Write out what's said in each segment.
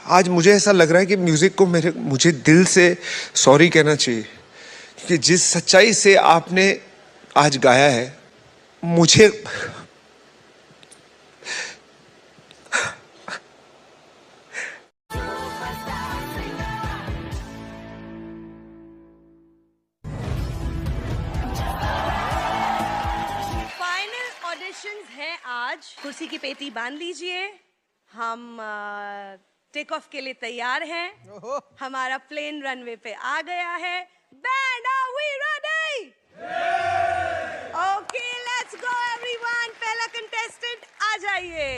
आज मुझे ऐसा लग रहा है कि म्यूजिक को मुझे दिल से सॉरी कहना चाहिए कि जिस सच्चाई से आपने आज गाया है मुझे फाइनल ऑडिशंस है आज। कुर्सी की पेटी बांध लीजिए, हम टेक ऑफ के लिए तैयार हैं। हमारा प्लेन रनवे पे आ गया है। Band, are we ready? Okay, let's go everyone. पहला कंटेस्टेंट आ जाइए।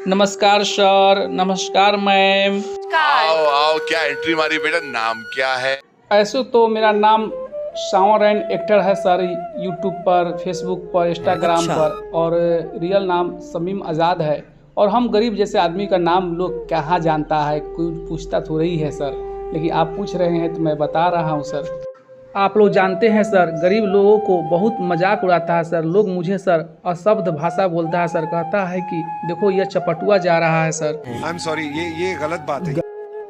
नमस्कार सर, नमस्कार मैम। आओ आओ, क्या एंट्री मारी बेटा, नाम क्या है? ऐसे तो मेरा नाम सावर एंड एक्टर है सर, यूट्यूब पर, फेसबुक पर, इंस्टाग्राम पर, और रियल नाम शमीम आज़ाद है। और हम गरीब जैसे आदमी का नाम लोग कहाँ जानता है, कोई पूछता थोड़ा ही है सर, लेकिन आप पूछ रहे हैं तो मैं बता रहा हूँ सर। आप लोग जानते हैं सर, गरीब लोगों को बहुत मजाक उड़ाता है सर। लोग मुझे सर अशब्द भाषा बोलता है सर, कहता है कि देखो यह चपटुआ जा रहा है सर। आई एम सॉरी, ये गलत बात है।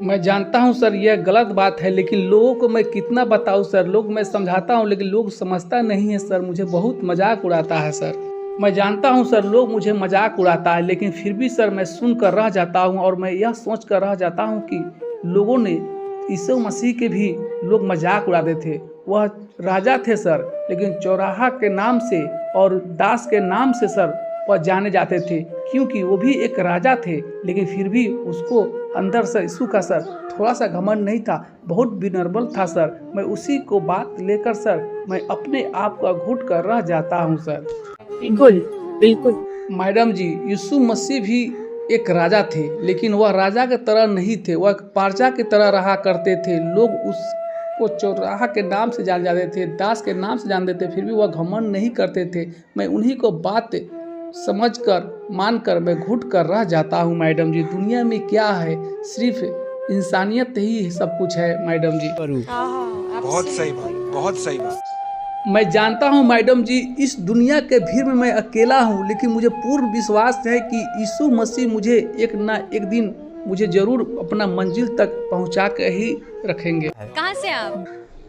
मैं जानता हूं सर यह गलत बात है, लेकिन लोगों को मैं कितना बताऊं सर। लोग मैं समझाता हूं लेकिन लोग समझता नहीं है सर, मुझे बहुत मजाक उड़ाता है सर। मैं जानता हूं सर लोग मुझे मजाक उड़ाता है, लेकिन फिर भी सर मैं सुन कर रह जाता हूं और मैं यह सोच कर रह जाता हूं कि लोगों ने यीशु मसीह के भी लोग मजाक उड़ाते थे। वह राजा थे सर, लेकिन चौराहा के नाम से और दास के नाम से सर वह जाने जाते थे, क्योंकि वो भी एक राजा थे, लेकिन फिर भी उसको अंदर से यीशु का सर थोड़ा सा घमंड नहीं था, बहुत विनर्बल था सर। मैं उसी को बात लेकर सर मैं अपने आप को घुट कर रह जाता हूँ सर। बिल्कुल बिल्कुल मैडम जी, यीशु मसीह भी एक राजा थे, लेकिन वह राजा के तरह नहीं थे, वह प्रजा की तरह रहा करते थे। लोग उसको चौराहा के नाम से जान जाते थे, दास के नाम से जानते थे, फिर भी वह घमंड नहीं करते थे। मैं उन्हीं को बात समझकर मानकर मैं घुट कर रह जाता हूँ मैडम जी। दुनिया में क्या है, सिर्फ इंसानियत ही सब कुछ है मैडम जी। बहुत सही बात, बहुत सही बात। मैं जानता हूँ मैडम जी, इस दुनिया के भीड़ में मैं अकेला हूँ, लेकिन मुझे पूर्ण विश्वास है कि यीशु मसीह मुझे एक ना एक दिन मुझे जरूर अपना मंजिल तक पहुँचा कर ही रखेंगे। कहाँ से आप?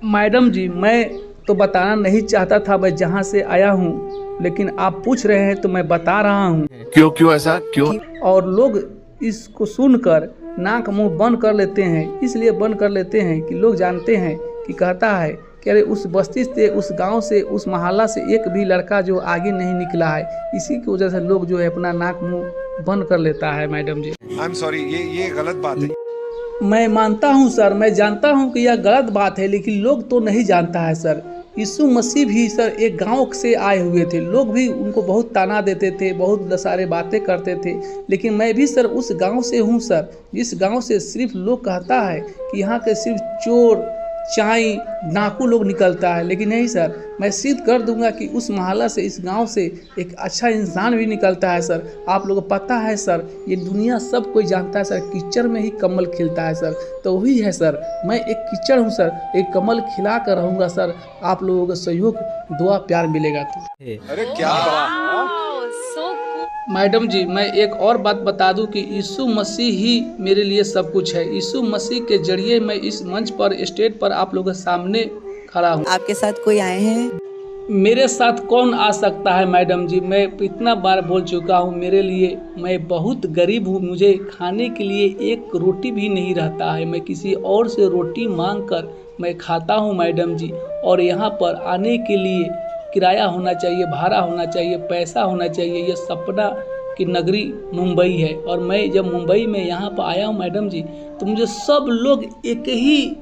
मैडम जी, मैं तो बताना नहीं चाहता था मैं जहाँ से आया हूँ, लेकिन आप पूछ रहे हैं तो मैं बता रहा हूँ। क्यों ऐसा क्यों? और लोग इसको सुनकर नाक मुंह बंद कर लेते हैं, इसलिए बंद कर लेते हैं कि लोग जानते हैं कि कहता है कि अरे उस बस्ती से, उस गांव से, उस मोहल्ला से एक भी लड़का जो आगे नहीं निकला है। इसी की वजह से लोग जो है अपना नाक मुंह बंद कर लेता है madam ji. I am sorry, ये गलत बात है। मैं मानता हूँ सर, मैं जानता हूँ कि यह गलत बात है, लेकिन लोग तो नहीं जानता है सर। यीशु मसीह भी सर एक गांव से आए हुए थे, लोग भी उनको बहुत ताना देते थे, बहुत सारे बातें करते थे, लेकिन मैं भी सर उस गांव से हूँ सर, जिस गांव से सिर्फ लोग कहता है कि यहाँ के सिर्फ चोर चाई डाकू लोग निकलता है, लेकिन नहीं सर, मैं सिद्ध कर दूंगा कि उस मोहल्ला से, इस गांव से एक अच्छा इंसान भी निकलता है सर। आप लोगों को पता है सर, ये दुनिया सब कोई जानता है सर, कीचड़ में ही कमल खिलता है सर, तो वही है सर। मैं एक कीचड़ हूँ सर, एक कमल खिला कर रहूँगा सर। आप लोगों का सहयोग, दुआ, प्यार मिलेगा तो। अरे क्या बात। मैडम जी, मैं एक और बात बता दूं कि यीशु मसीह ही मेरे लिए सब कुछ है। यीशु मसीह के जरिए मैं इस मंच पर, स्टेज पर आप लोगों के सामने खड़ा हूँ। आपके साथ कोई आए हैं? मेरे साथ कौन आ सकता है मैडम जी, मैं इतना बार बोल चुका हूँ, मेरे लिए, मैं बहुत गरीब हूँ, मुझे खाने के लिए एक रोटी भी नहीं रहता है। मैं किसी और से रोटी मांग कर मैं खाता हूँ मैडम जी। और यहाँ पर आने के लिए किराया होना चाहिए, भाड़ा होना चाहिए, पैसा होना चाहिए। ये सपना की नगरी मुंबई है, और मैं जब मुंबई में यहाँ पर आया हूँ मैडम जी, तो मुझे सब लोग एक ही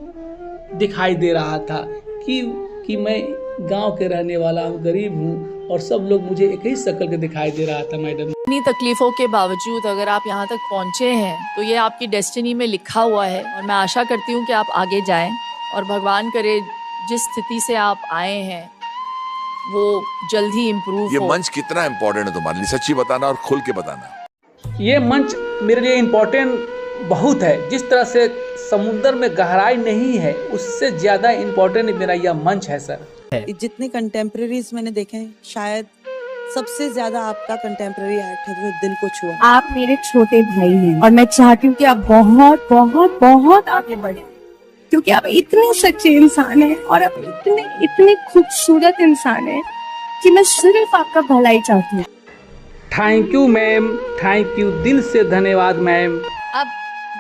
दिखाई दे रहा था कि मैं गांव के रहने वाला हूँ, गरीब हूँ, और सब लोग मुझे एक ही शक्ल के दिखाई दे रहा था मैडम। इतनी तकलीफों के बावजूद अगर आप यहाँ तक पहुँचे हैं तो ये आपकी डेस्टिनी में लिखा हुआ है, और मैं आशा करती हूँ कि आप आगे जाएं, और भगवान करे जिस स्थिति से आप आए हैं वो जल्द ही इम्प्रूव ये हो। मंच कितना इम्पोर्टेंट है तुम्हारे लिए, सच्ची बताना और खुल के बताना। ये मंच मेरे लिए इम्पोर्टेंट बहुत है। जिस तरह से समुद्र में गहराई नहीं है, उससे ज़्यादा इम्पोर्टेंट मेरा यह मंच है सर। जितने कंटेम्प्रेरीज मैंने देखे हैं, शायद सबसे ज्यादा आपका कंटेम्प्रेरी एक्ट है जो दिल को छुआ। आप मेरे छोटे भाई हैं और मैं चाहती हूँ कि आप बहुत बहुत बहुत आगे बढ़े, क्योंकि आप इतने सच्चे इंसान हैं और आप इतने इतने खूबसूरत इंसान हैं कि मैं सिर्फ आपका भलाई चाहती हूँ। Thank you ma'am, thank you, दिल से धन्यवाद मैम। अब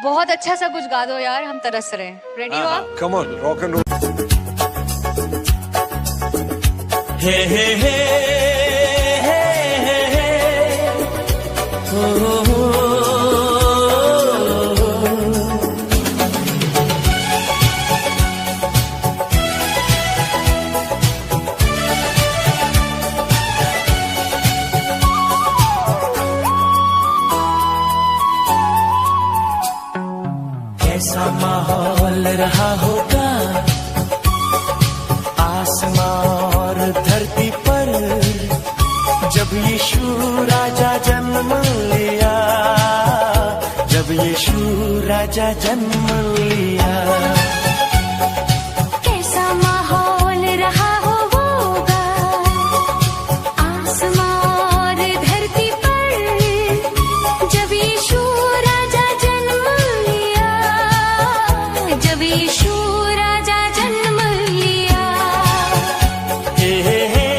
बहुत अच्छा सा कुछ गा दो यार, हम तरस रहे हैं। रेडी हो आप? Come on, rock and roll. Hey hey hey कैसा माहौल रहा होगा आसमां और धरती पर जब यीशु राजा जन्म लिया, जब यीशु राजा जन्म लिया। कैसा माहौल रहा होगा आसमां और धरती पर जब यीशु राजा जन्म लिया, जब यीशु राजा जन्म लिया। हे हे हे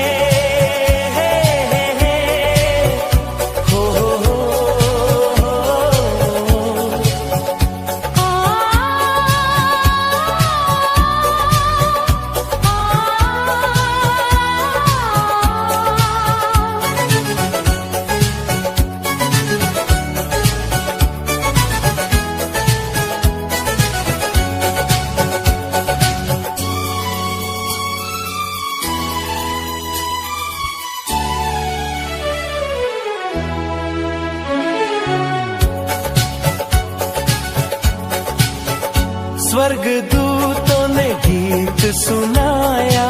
स्वर्ग दूतों ने गीत सुनाया,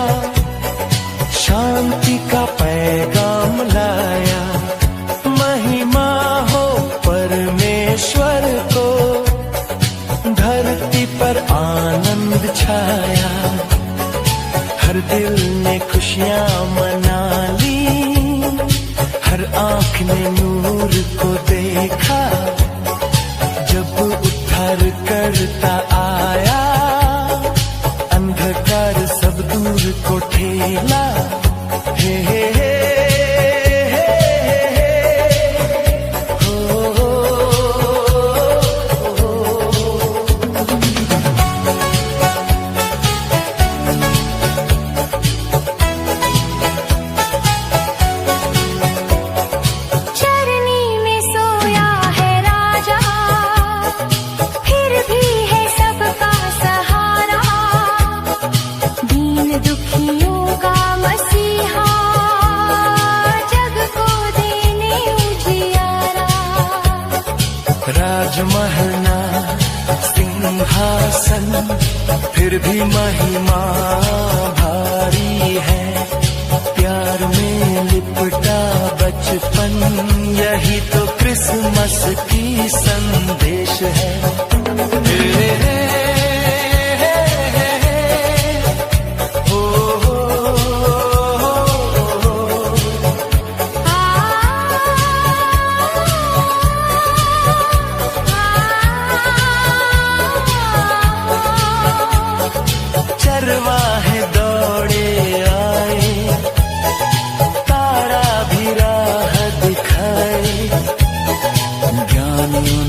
शांति का पैगाम लाया। महिमा हो परमेश्वर को, धरती पर आनंद छाया। हर दिल ने खुशियां मना ली, हर आंख ने नूर को देखा। जब उद्धार करता आया, अंधकार सब दूर को ठेला। हे हे हे राजमहलना सिंहासन, फिर भी महिमा भारी है। प्यार में लिपटा बचपन, यही तो क्रिसमस की संदेश है। चरवाहे दौड़े आए, तारा भी राह दिखाए। ज्ञानियों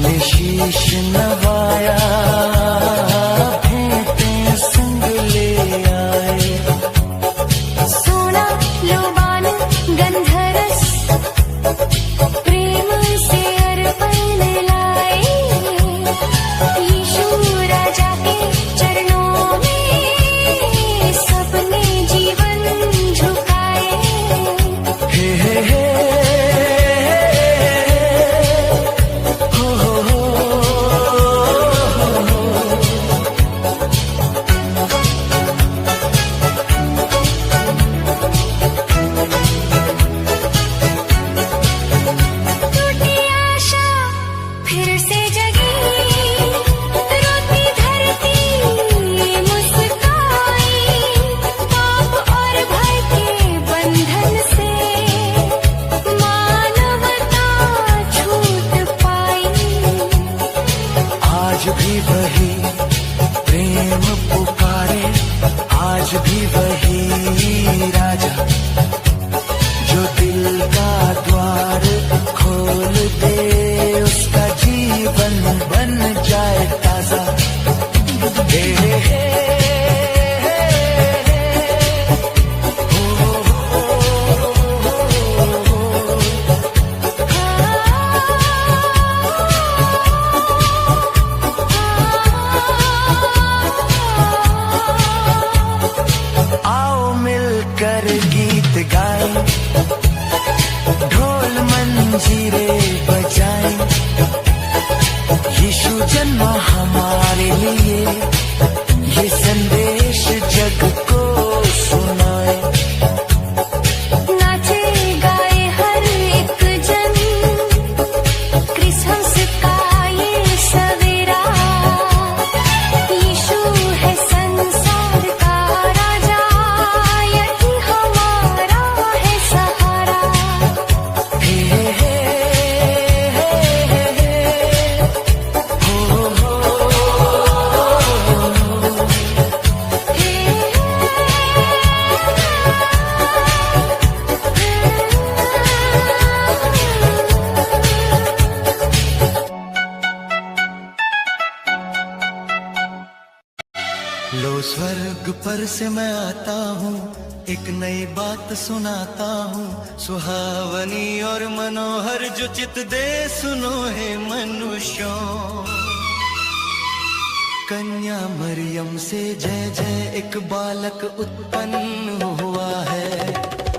मिलकर गीत गाए, ढोल मंजीरे बजाए, यीशु जन्मा हमारे लिए, ये संदेश जग को सुनाए। नाचे गाए हर एक जन, क्रिसमस का ये सवेरा, यीशु है संसार का राजा, यही हमारा है सहारा। हे हे हो हो। लो स्वर्ग पर से मैं आता हूँ, एक नई बात सुनाता हूँ, सुहावनी और मनोहर जो चित दे सुनो है मनुष्यों। कन्या मरियम से जय जय एक बालक उत्पन्न हुआ है,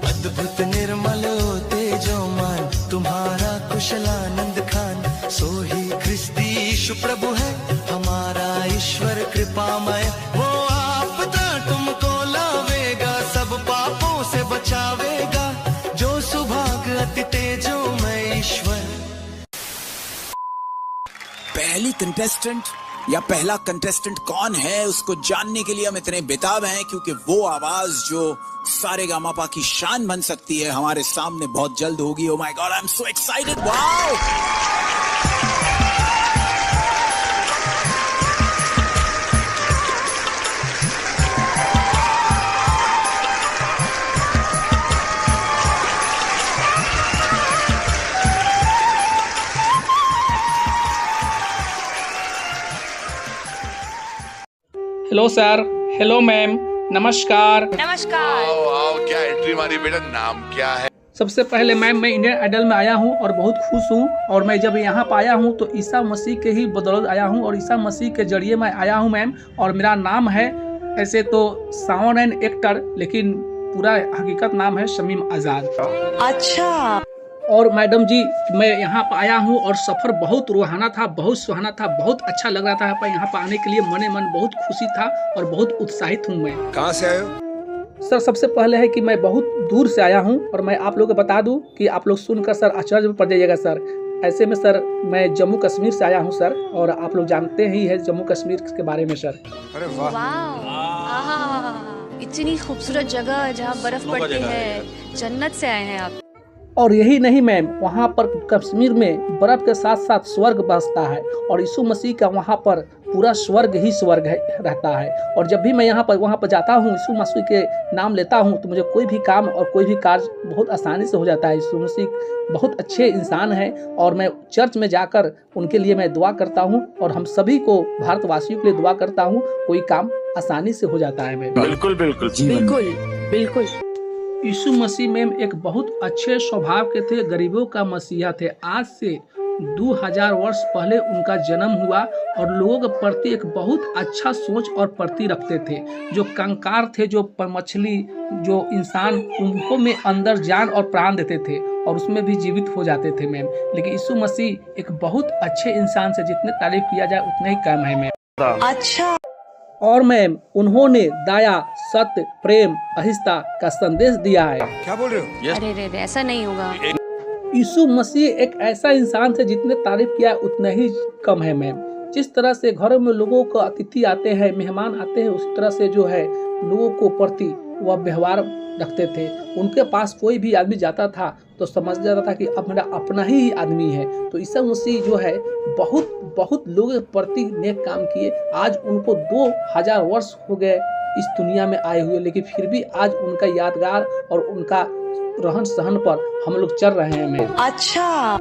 अद्भुत निर्मल हो तेजोमान तुम्हारा कुशलानंद खान, सो ही ख्रिस्ती यीशु प्रभु है हमारा ईश्वर कृपामय। वो आपदा तुमको लावेगा, सब पापों से बचावेगा, जो सुभाग अति तेजोमय ईश्वर। पहली कंटेस्टेंट या पहला कंटेस्टेंट कौन है उसको जानने के लिए हम इतने बेताब हैं, क्योंकि वो आवाज जो सारेगामापा की शान बन सकती है हमारे सामने बहुत जल्द होगी। Oh my God, I am so excited. Wow! Hello sir, hello ma'am, नमस्कार। नमस्कार। आओ आओ, क्या एंट्री मारी बेटा, नाम क्या है? सबसे पहले मैम, मैं इंडियन आइडल में आया हूँ और बहुत खुश हूँ, और मैं जब यहाँ पर आया हूँ तो ईसा मसीह के ही बदौलत आया हूँ और ईसा मसीह के जरिए मैं आया हूँ मैम। और मेरा नाम है ऐसे तो सावन एंड एक्टर, लेकिन पूरा हकीकत नाम है शमीम आज़ाद। अच्छा। और मैडम जी, मैं यहाँ पर आया हूँ और सफ़र बहुत रूहाना था, बहुत सुहाना था, बहुत अच्छा लग रहा था। यहाँ पर आने के लिए मने मन बहुत खुशी था और बहुत उत्साहित हूँ मैं। कहाँ से आए हो? सर, सबसे पहले है कि मैं बहुत दूर से आया हूँ और मैं आप लोगों को बता दूँ कि आप लोग सुनकर सर आश्चर्य में पड़ जाइएगा सर। ऐसे में सर मैं जम्मू कश्मीर से आया हूँ सर, और आप लोग जानते ही है जम्मू कश्मीर के बारे में सर। अरे वाह, वाह, इतनी खूबसूरत जगह जहाँ बर्फ पड़ती है, जन्नत से आए हैं आप। और यही नहीं मैम, वहाँ पर कश्मीर में बर्फ के साथ साथ स्वर्ग बसता है और यीशु मसीह का वहाँ पर पूरा स्वर्ग ही स्वर्ग है, रहता है। और जब भी मैं वहाँ पर जाता हूँ, यीशु मसीह के नाम लेता हूँ, तो मुझे कोई भी काम और कोई भी कार्य बहुत आसानी से हो जाता है। यीशु मसीह बहुत अच्छे इंसान हैं और मैं चर्च में जाकर उनके लिए मैं दुआ करता हूँ और हम सभी को भारतवासियों के लिए दुआ करता हूँ, कोई काम आसानी से हो जाता है मैम। बिल्कुल बिल्कुल बिल्कुल बिल्कुल। यीशु मसीह मैम एक बहुत अच्छे स्वभाव के थे, गरीबों का मसीहा थे। आज से 2000 वर्ष पहले उनका जन्म हुआ और लोगों के प्रति एक बहुत अच्छा सोच और प्रति रखते थे। जो कंकाल थे, जो मछली, जो इंसान, उनको में अंदर जान और प्राण देते थे और उसमें भी जीवित हो जाते थे मैम। लेकिन यीशु मसीह एक बहुत अच्छे इंसान से जितने तारीफ किया जाए उतने ही कम है मैम। अच्छा। और मैम उन्होंने दया, सत्य, प्रेम, अहिंसा का संदेश दिया है। क्या बोल रहे हो? अरे रे रे, ऐसा नहीं होगा। यीशु मसीह एक ऐसा इंसान थे जितने तारीफ किया उतना ही कम है मैम। जिस तरह से घरों में लोगों को अतिथि आते हैं, मेहमान आते हैं, उसी तरह से जो है लोगों को प्रति वह व्यवहार रखते थे। उनके पास कोई भी आदमी जाता था तो समझ जाता था कि अब मेरा अपना ही आदमी है। तो ईसा मसीह जो है बहुत लोगों के प्रति नेक काम किए। आज उनको 2000 वर्ष हो गए इस दुनिया में आए हुए, लेकिन फिर भी आज उनका यादगार और उनका रहन सहन पर हम लोग चल रहे हैं मैम। अच्छा।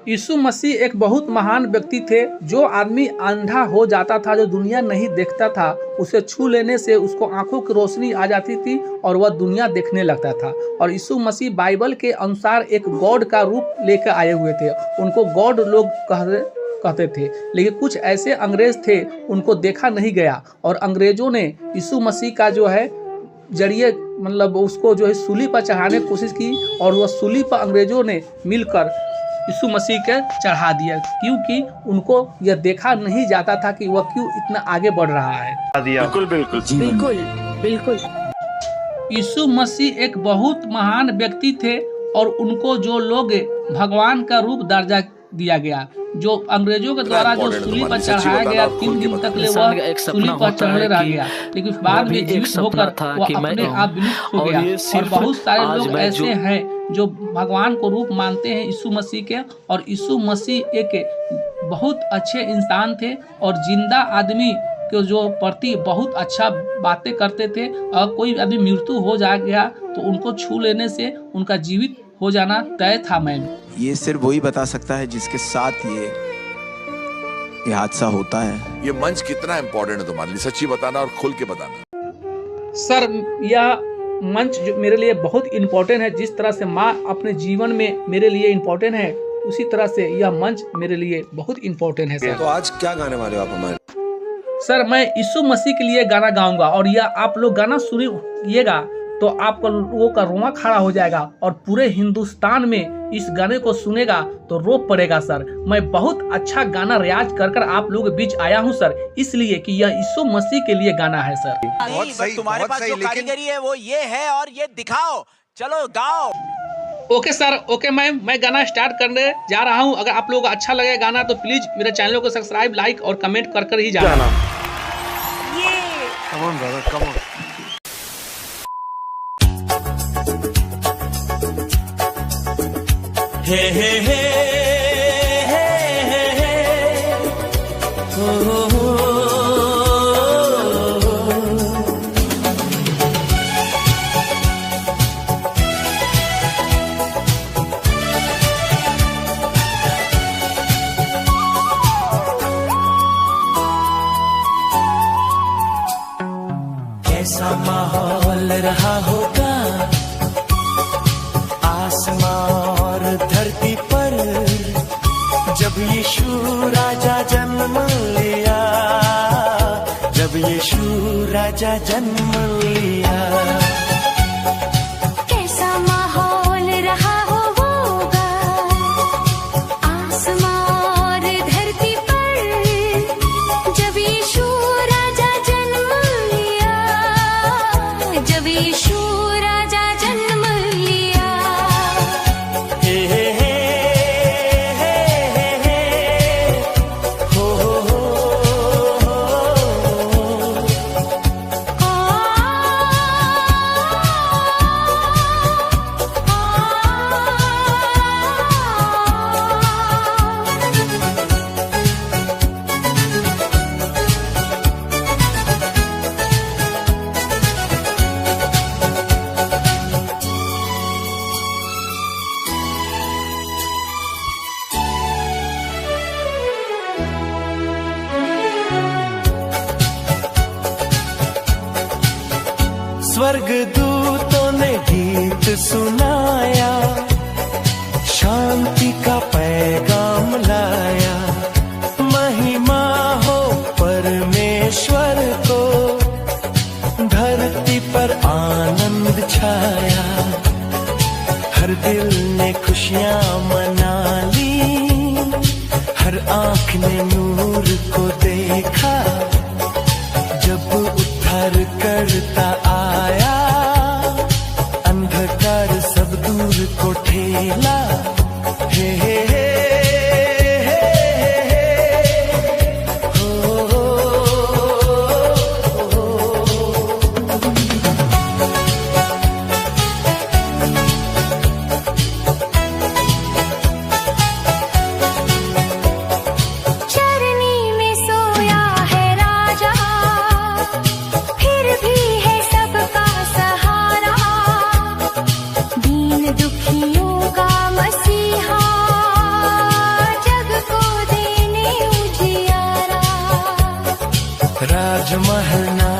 यीशु मसीह एक बहुत महान व्यक्ति थे। जो आदमी अंधा हो जाता था, जो दुनिया नहीं देखता था, उसे छू लेने से उसको आंखों की रोशनी आ जाती थी और वह दुनिया देखने लगता था। और यीशु मसीह बाइबल के अनुसार एक गॉड का रूप लेकर आए हुए थे। उनको गॉड लोग कहते थे, लेकिन कुछ ऐसे अंग्रेज थे उनको देखा नहीं गया और अंग्रेजों ने यीशु मसीह का जो है जरिए मतलब उसको जो है सूली पर चढ़ाने की कोशिश की और वह सूली पर अंग्रेजों ने मिलकर यीशु मसीह के चढ़ा दिया, क्योंकि उनको यह देखा नहीं जाता था कि वह क्यों इतना आगे बढ़ रहा है। बिल्कुल बिल्कुल बिल्कुल बिल्कुल। यीशु मसीह एक बहुत महान व्यक्ति थे और उनको जो लोग भगवान का रूप दर्जा दिया गया, जो अंग्रेजों के द्वारा जो सूली पर चढ़ाया गया 3 दिन तक ले वह सूली पर चढ़े रह गया, लेकिन बाद में जीवित होकर वह अपने आप विलुप्त हो गया। और बहुत सारे लोग ऐसे हैं जो भगवान को रूप मानते हैं यीशु मसीह के, और यीशु मसीह एक बहुत अच्छे इंसान थे और जिंदा आदमी के जो प्रति बहुत अच्छा बातें करते थे। और कोई अभी मृत्यु हो जा गया तो उनको छू लेने से उनका जीवित हो जाना तय था। मैम ये सिर्फ वही बता सकता है जिसके साथ ये हादसा होता है। ये मंच कितना इम्पोर्टेंट है तुम्हारे लिए, सच्ची बताना और खुल के बताना। सर यह मंच जो मेरे लिए बहुत इम्पोर्टेंट है, जिस तरह से माँ अपने जीवन में मेरे लिए इम्पोर्टेंट है, उसी तरह से यह मंच मेरे लिए बहुत इम्पोर्टेंट है। सर तो आज क्या गाने वाले हो आप हमारे? सर मैं यीशु मसीह के लिए गाना गाऊंगा, और यह आप लोग गाना सुनिएगा तो आप लोगों का रोना खड़ा हो जाएगा और पूरे हिंदुस्तान में इस गाने को सुनेगा तो रो पड़ेगा। सर मैं बहुत अच्छा गाना रियाज कर आप लोगों के बीच आया हूं सर, इसलिए कि यह यीशु मसीह के लिए गाना है। सर बहुत सही, तुम्हारे पास जो कारीगरी है वो ये है और ये दिखाओ, चलो गाओ। ओके सर, ओके मैम, मैं गाना स्टार्ट करने जा रहा हूं। अगर आप लोगों को अच्छा लगे गाना तो प्लीज मेरे चैनल को सब्सक्राइब, लाइक और कमेंट कर ही जाना। Come on brother, come on. Hey hey hey कैसा माहौल रहा होगा आसमां और धरती पर जब यीशु राजा जन्म लिया, जब यीशु राजा जन्म लिया। कैसा माहौल रहा होगा आसमां और धरती पर जब यीशु राजा जन्म लिया, जब यीशु राजा जन्म लिया। हे हे हे स्वर्ग दूतों ने गीत सुनाया, शांति का पैगाम लाया। महिमा हो परमेश्वर को, धरती पर आनंद छाया। हर दिल ने खुशियां मना ली, हर आँख ने नूर को देखा। जब उद्धार करता आया, अंधकार सब दूर को ठेला। हे हे हे राजमहलना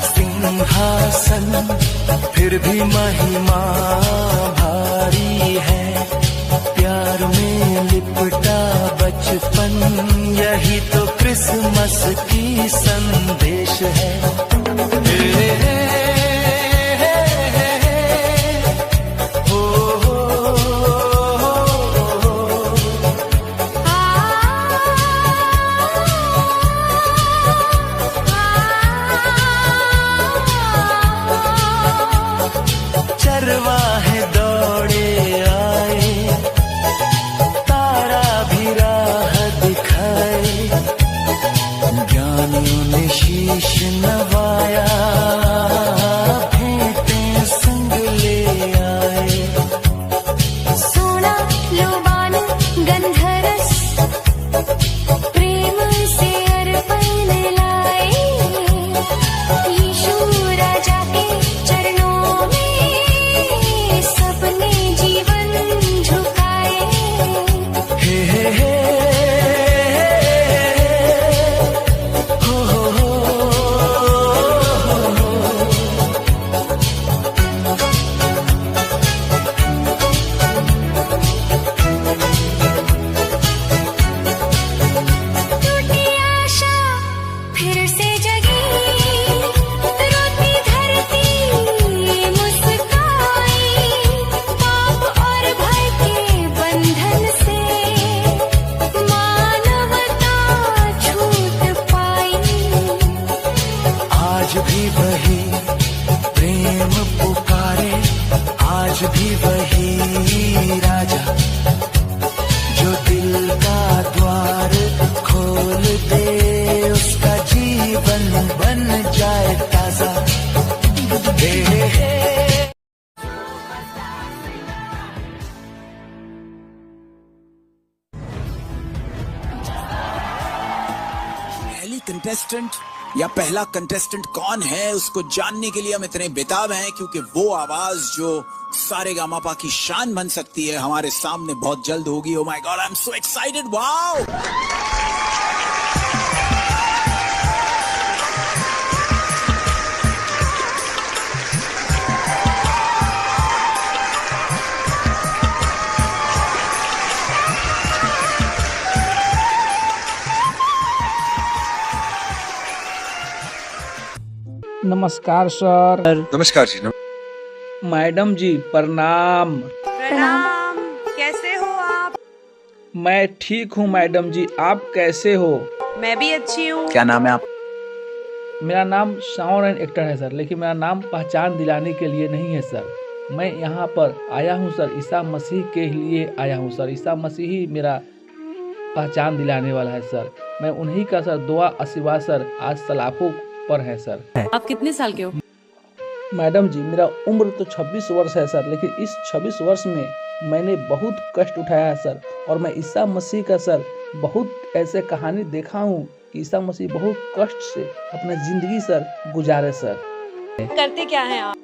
सिंहासन, फिर भी महिमा भारी है। प्यार में लिपटा बचपन, यही तो क्रिसमस की संदेश है। वही राजा जो दिल का द्वार खोल दे, उसका जीवन बन जाए ताजा। पहली कंटेस्टेंट या पहला कंटेस्टेंट कौन है उसको जानने के लिए हम इतने बेताब हैं, क्योंकि वो आवाज जो सारेगामापा की शान बन सकती है हमारे सामने बहुत जल्द होगी। Oh my God, I am so excited, wow. नमस्कार सर। नमस्कार जी। मैडम जी प्रणाम। प्रणाम। कैसे हो आप? मैं ठीक हूँ मैडम जी, आप कैसे हो? मैं भी अच्छी हूँ। क्या नाम है आप? मेरा नाम शाहरुख एक्टर है सर, लेकिन मेरा नाम पहचान दिलाने के लिए नहीं है सर। मैं यहाँ पर आया हूँ सर, ईसा मसीह के लिए आया हूँ सर। ईसा मसीह ही मेरा पहचान दिलाने वाला है सर। मैं उन्हीं का सर दुआ आशीर्वाद सर आज सलाखों पर है सर। आप कितने साल के हो? मैडम जी मेरा उम्र तो 26 वर्ष है सर, लेकिन इस 26 वर्ष में मैंने बहुत कष्ट उठाया है सर। और मैं ईसा मसीह का सर बहुत ऐसे कहानी देखा हूँ कि ईसा मसीह बहुत कष्ट से अपना जिंदगी सर गुजारे सर। करते क्या हैं आप?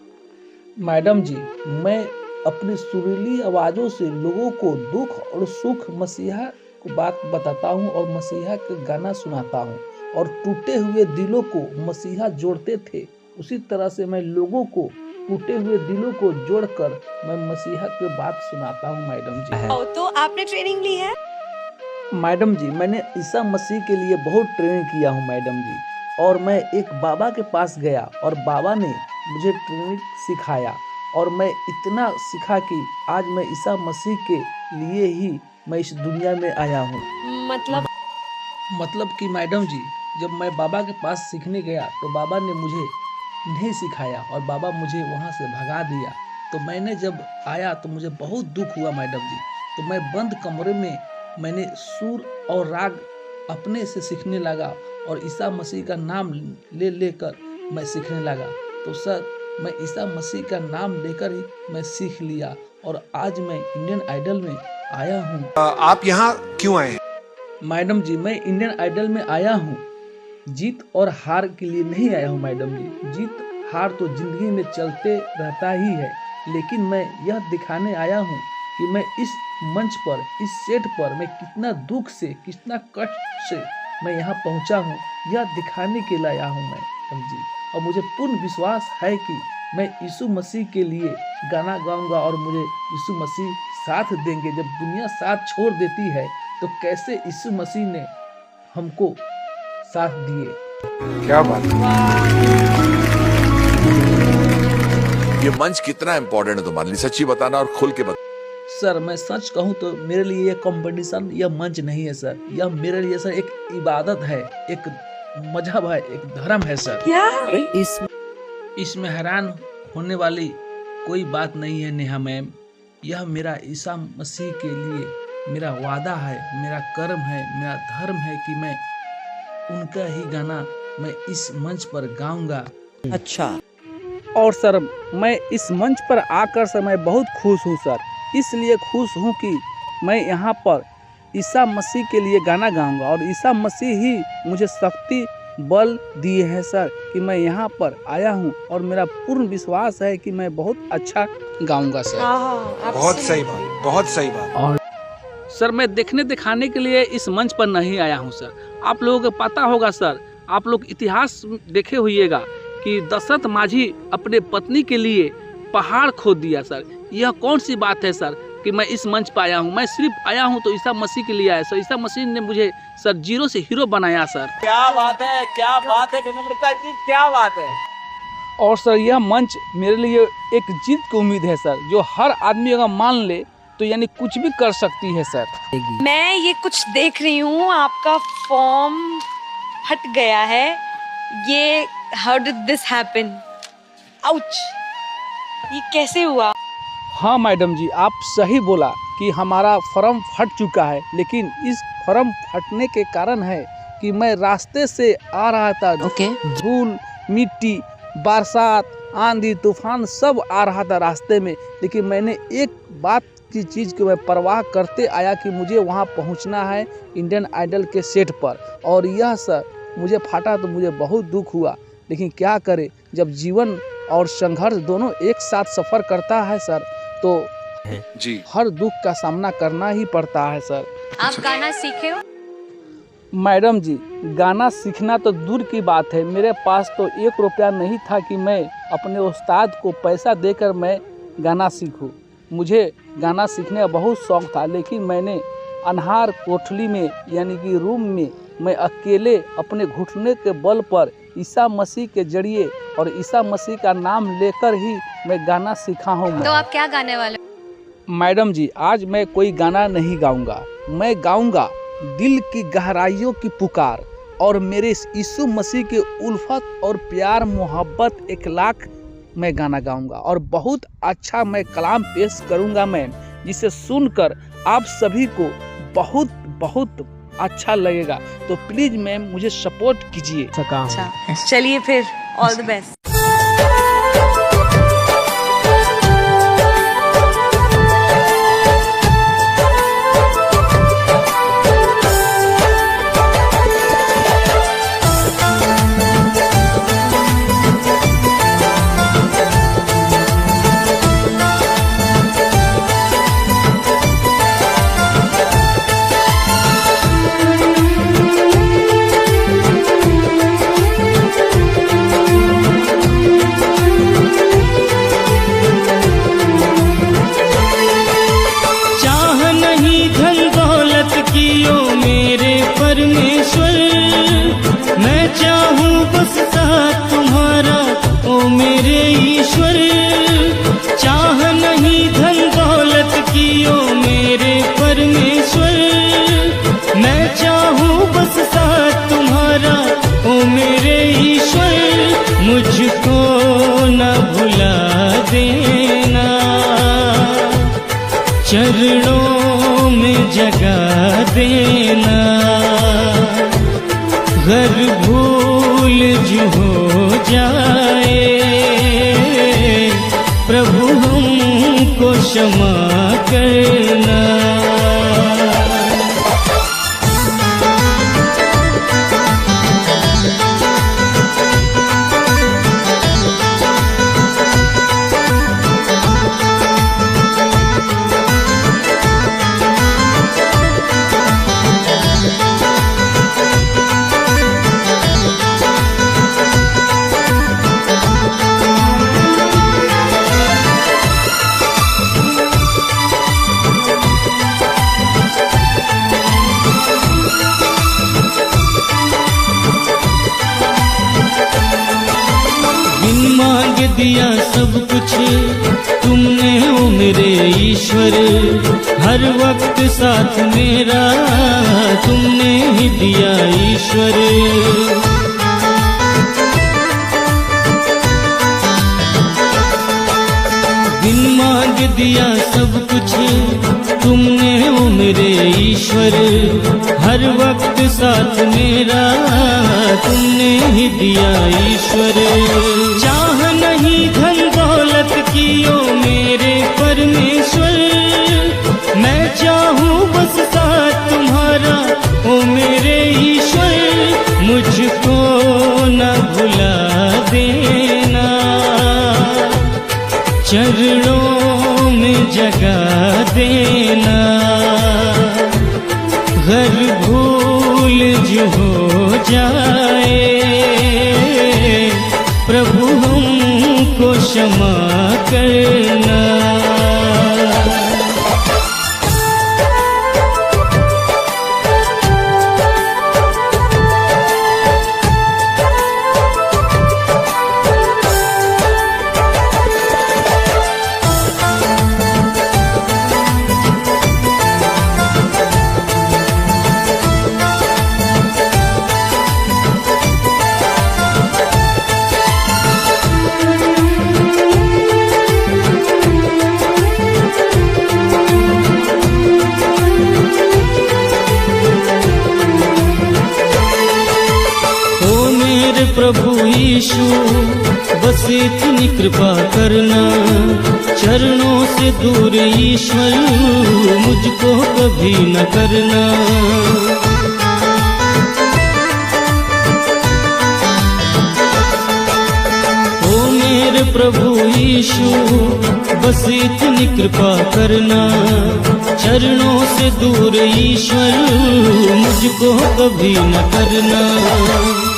मैडम जी मैं अपनी सुरीली आवाज़ों से लोगों को दुख और सुख मसीहा को बात बताता हूँ और मसीहा के गाना सुनाता हूँ, और टूटे हुए दिलों को मसीहा जोड़ते थे, उसी तरह से मैं लोगों को टूटे हुए दिलों को जोड़कर मैं मसीहा की बात सुनाता हूँ मैडम जी। तो आपने ट्रेनिंग ली है? मैडम जी मैंने ईसा मसीह के लिए बहुत ट्रेनिंग किया हूँ मैडम जी। और मैं एक बाबा के पास गया और बाबा ने मुझे ट्रेनिंग सिखाया, और मैं इतना सीखा कि आज मैं ईसा मसीह के लिए ही मैं इस दुनिया में आया हूँ। मतलब कि मैडम जी जब मैं बाबा के पास सीखने गया तो बाबा ने मुझे नहीं सिखाया और बाबा मुझे वहाँ से भगा दिया। तो मैंने जब आया तो मुझे बहुत दुख हुआ मैडम जी। तो मैं बंद कमरे में मैंने सुर और राग अपने से सीखने लगा और ईसा मसीह का नाम लेकर मैं सीखने लगा। तो सर मैं ईसा मसीह का नाम लेकर ही मैं सीख लिया और आज मैं इंडियन आइडल में आया हूँ। आप यहाँ क्यों आए हैं? मैडम जी मैं इंडियन आइडल में आया हूँ जीत और हार के लिए नहीं आया हूँ मैडम जी। जीत हार तो जिंदगी में चलते रहता ही है, लेकिन मैं यह दिखाने आया हूँ कि मैं इस मंच पर, इस सेट पर मैं कितना दुख से, कितना कष्ट से मैं यहाँ पहुँचा हूँ, यह दिखाने के लिए आया हूँ मैडम जी। और मुझे पूर्ण विश्वास है कि मैं यीशु मसीह के लिए गाना गाऊंगा और मुझे यीशु मसीह साथ देंगे। जब दुनिया साथ छोड़ देती है तो कैसे यीशु मसीह ने हमको साथ दिए। क्या बात है। ये मंच कितना इम्पोर्टेंट है तुम्हारे लिए, सच्ची बताना और खुल के बताना। सर मैं सच कहूँ तो मेरे लिए यह कंपटीशन या मंच नहीं है सर, यह मेरे लिए सर एक इबादत है, एक मजहब है, एक धर्म है सर। क्या? इसमें हैरान होने वाली कोई बात नहीं है नेहा मैम। यह मेरा ईसा मसीह के लिए मेरा वादा है, मेरा कर्म है, मेरा धर्म है कि मैं उनका ही गाना मैं इस मंच पर गाऊंगा। अच्छा। और सर मैं इस मंच पर आकर सर मैं बहुत खुश हूँ सर, इसलिए खुश हूँ कि मैं यहाँ पर ईसा मसीह के लिए गाना गाऊंगा और ईसा मसीह ही मुझे शक्ति बल दिए हैं सर कि मैं यहाँ पर आया हूँ और मेरा पूर्ण विश्वास है कि मैं बहुत अच्छा गाऊंगा सर। बहुत सही बात, बहुत सही बात। और सर मैं देखने दिखाने के लिए इस मंच पर नहीं आया हूँ सर। आप लोगों को पता होगा सर, आप लोग इतिहास देखे होइएगा कि दशरथ माझी अपने पत्नी के लिए पहाड़ खोद दिया सर। यह कौन सी बात है सर कि मैं इस मंच पर आया हूँ? मैं सिर्फ आया हूँ तो ईसा मसीह के लिए आया सर। ईसा मसीह ने मुझे सर जीरो से हीरो बनाया सर। क्या बात है, क्या बात है विनम्रता जी, क्या बात है। और सर यह मंच मेरे लिए एक जीत की उम्मीद है सर, जो हर आदमी अगर मान ले तो यानी कुछ भी कर सकती है सर। मैं ये कुछ देख रही हूँ, आपका फॉर्म हट गया है। ये how did this happen? Ouch, ये कैसे हुआ? हाँ मैडम जी, आप सही बोला कि हमारा फॉर्म फट चुका है, लेकिन इस फॉर्म फटने के कारण है कि मैं रास्ते से आ रहा था। धूल मिट्टी बरसात आंधी तूफान सब आ रहा था रास्ते में, लेकिन मैंने एक बात की चीज़ की मैं परवाह करते आया कि मुझे वहाँ पहुँचना है इंडियन आइडल के सेट पर। और यह सर मुझे फटा तो मुझे बहुत दुख हुआ, लेकिन क्या करें, जब जीवन और संघर्ष दोनों एक साथ सफ़र करता है सर, तो जी हर दुख का सामना करना ही पड़ता है सर। आप गाना सीखे हो? मैडम जी, गाना सीखना तो दूर की बात है, मेरे पास तो 1 रुपया नहीं था कि मैं अपने उस्ताद को पैसा देकर मैं गाना सीखूं। मुझे गाना सीखने का बहुत शौक़ था, लेकिन मैंने अनहार कोठली में यानी कि रूम में मैं अकेले अपने घुटने के बल पर ईसा मसीह के जरिए और ईसा मसीह का नाम लेकर ही मैं गाना सीखा हूँ। तो आप क्या गाने वाले? मैडम जी, आज मैं कोई गाना नहीं गाऊंगा, मैं गाऊंगा दिल की गहराइयों की पुकार और मेरे यीशु मसीह के उल्फत और प्यार मोहब्बत 1 लाख मैं गाना गाऊंगा और बहुत अच्छा मैं कलाम पेश करूंगा मैम, जिसे सुनकर आप सभी को बहुत बहुत अच्छा लगेगा। तो प्लीज मैम मुझे सपोर्ट कीजिए। अच्छा, चलिए फिर, ऑल द बेस्ट। मुझको न भुला देना, चरणों में जगा देना, घर भूल जो हो जाए प्रभु हमको क्षमा करना। दिया सब कुछ तुमने ओ मेरे ईश्वर, हर वक्त साथ मेरा तुमने ही दिया ईश्वर। बिन मांग दिया सब कुछ तुमने ओ मेरे ईश्वर, हर वक्त साथ मेरा तुमने ही दिया ईश्वर। चाह नहीं धन दौलत की ओ मेरे परमेश्वर, मैं चाहूँ बस साथ तुम्हारा ओ मेरे ईश्वर। मुझको न भुला देना, चरणों में जगा देना, घर भूल जो हो जाए प्रभु हमको क्षमा करना। यीशु बस इतनी कृपा करना, चरणों से दूर ईश्वर मुझको कभी न करना। ओ मेरे प्रभु यीशु बस इतनी कृपा करना, चरणों से दूर ईश्वर मुझको कभी न करना।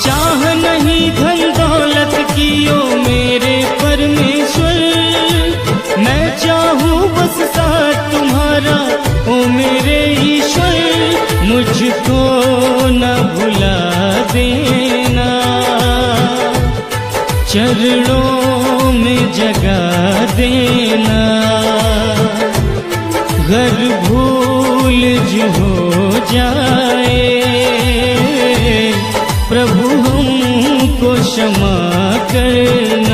चाह नहीं धन दौलत की ओ मेरे परमेश्वर, मैं चाहूँ बस साथ तुम्हारा ओ मेरे ईश्वर, मुझको न भुला देना, चरणों में जगा देना। घर भूल जो हो जाए प्रभु हमको क्षमा करना।